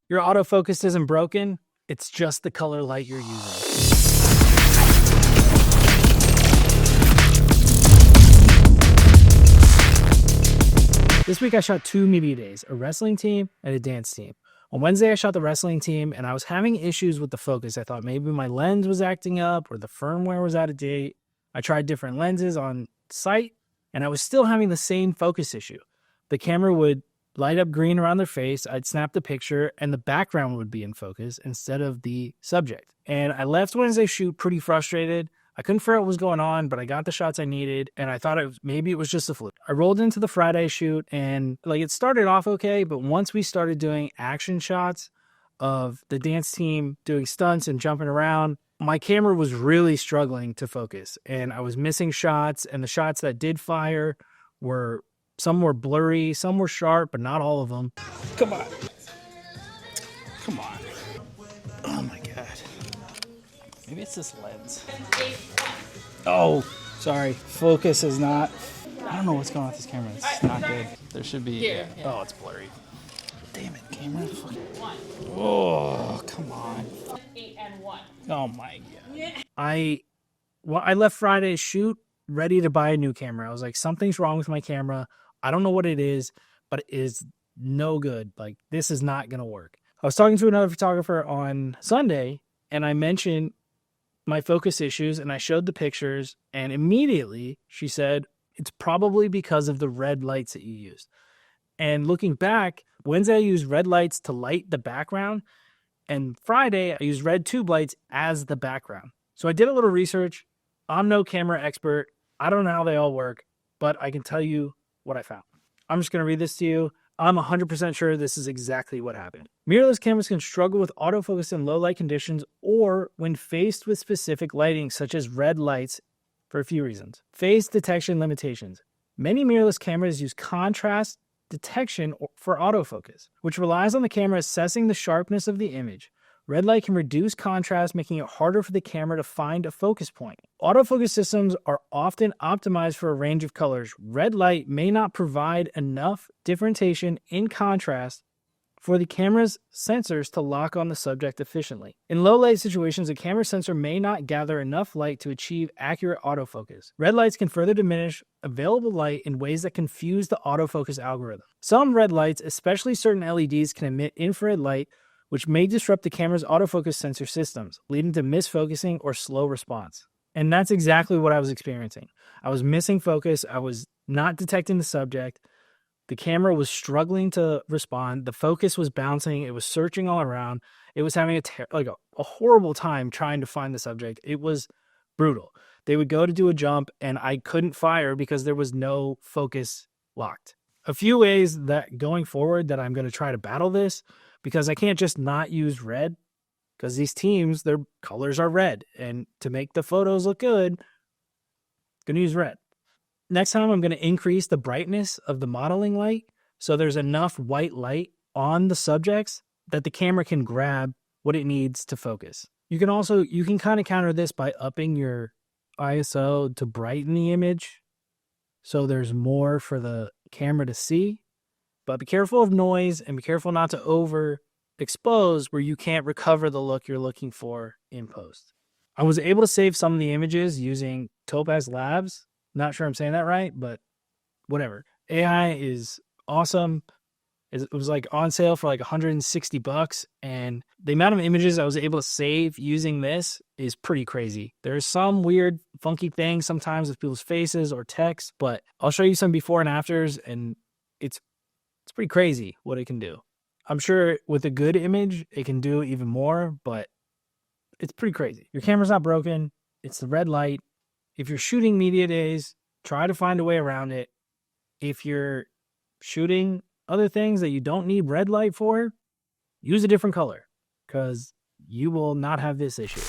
Your autofocus isn't broken. It's just the color light you're using. This week I shot 2 media days, a wrestling team and a dance team. On Wednesday I shot the wrestling team and I was having issues with the focus. I thought maybe my lens was acting up or the firmware was out of date. I tried different lenses on site and I was still having the same focus issue. The camera would light up green around their face, I'd snap the picture, and the background would be in focus instead of the subject. And I left Wednesday's shoot pretty frustrated. I couldn't figure out what was going on, but I got the shots I needed, and I thought maybe it was just a fluke. I rolled into the Friday shoot, and it started off okay, but once we started doing action shots of the dance team doing stunts and jumping around, my camera was really struggling to focus, and I was missing shots, and the shots that did fire were, some were blurry, some were sharp, but not all of them. Come on. Come on. Oh my God. Maybe it's this lens. Oh, sorry. Focus is not. I don't know what's going on with this camera. It's not good. There should be. Yeah. Oh, it's blurry. Damn it, camera. Oh, come on. 8 and 1. Oh my God. I left Friday's shoot ready to buy a new camera. I was like, something's wrong with my camera. I don't know what it is, but it is no good. Like, this is not going to work. I was talking to another photographer on Sunday, and I mentioned my focus issues, and I showed the pictures, and immediately she said, it's probably because of the red lights that you used. And looking back, Wednesday I used red lights to light the background, and Friday I used red tube lights as the background. So I did a little research. I'm no camera expert. I don't know how they all work, but I can tell you what I found. I'm just going to read this to you. I'm 100% sure this is exactly what happened. Mirrorless cameras can struggle with autofocus in low light conditions or when faced with specific lighting such as red lights for a few reasons. Phase detection limitations. Many mirrorless cameras use contrast detection for autofocus, which relies on the camera assessing the sharpness of the image. Red light can reduce contrast, making it harder for the camera to find a focus point. Autofocus systems are often optimized for a range of colors. Red light may not provide enough differentiation in contrast for the camera's sensors to lock on the subject efficiently. In low light situations, a camera sensor may not gather enough light to achieve accurate autofocus. Red lights can further diminish available light in ways that confuse the autofocus algorithm. Some red lights, especially certain LEDs, can emit infrared light, which may disrupt the camera's autofocus sensor systems, leading to misfocusing or slow response. And that's exactly what I was experiencing. I was missing focus. I was not detecting the subject. The camera was struggling to respond. The focus was bouncing. It was searching all around. It was having a horrible time trying to find the subject. It was brutal. They would go to do a jump, and I couldn't fire because there was no focus locked. A few ways that going forward that I'm going to try to battle this, because I can't just not use red, because these teams, their colors are red. And to make the photos look good, I'm going to use red. Next time, I'm going to increase the brightness of the modeling light so there's enough white light on the subjects that the camera can grab what it needs to focus. You can kind of counter this by upping your ISO to brighten the image so there's more for the camera to see. But be careful of noise and be careful not to overexpose where you can't recover the look you're looking for in post. I was able to save some of the images using Topaz Labs. Not sure I'm saying that right, but whatever. AI is awesome. It was on sale for $160, and the amount of images I was able to save using this is pretty crazy. There's some weird, funky things sometimes with people's faces or text, but I'll show you some before and afters, and it's pretty crazy what it can do. I'm sure with a good image, it can do even more, but it's pretty crazy. Your camera's not broken. It's the red light. If you're shooting media days, try to find a way around it. If you're shooting other things that you don't need red light for, use a different color because you will not have this issue.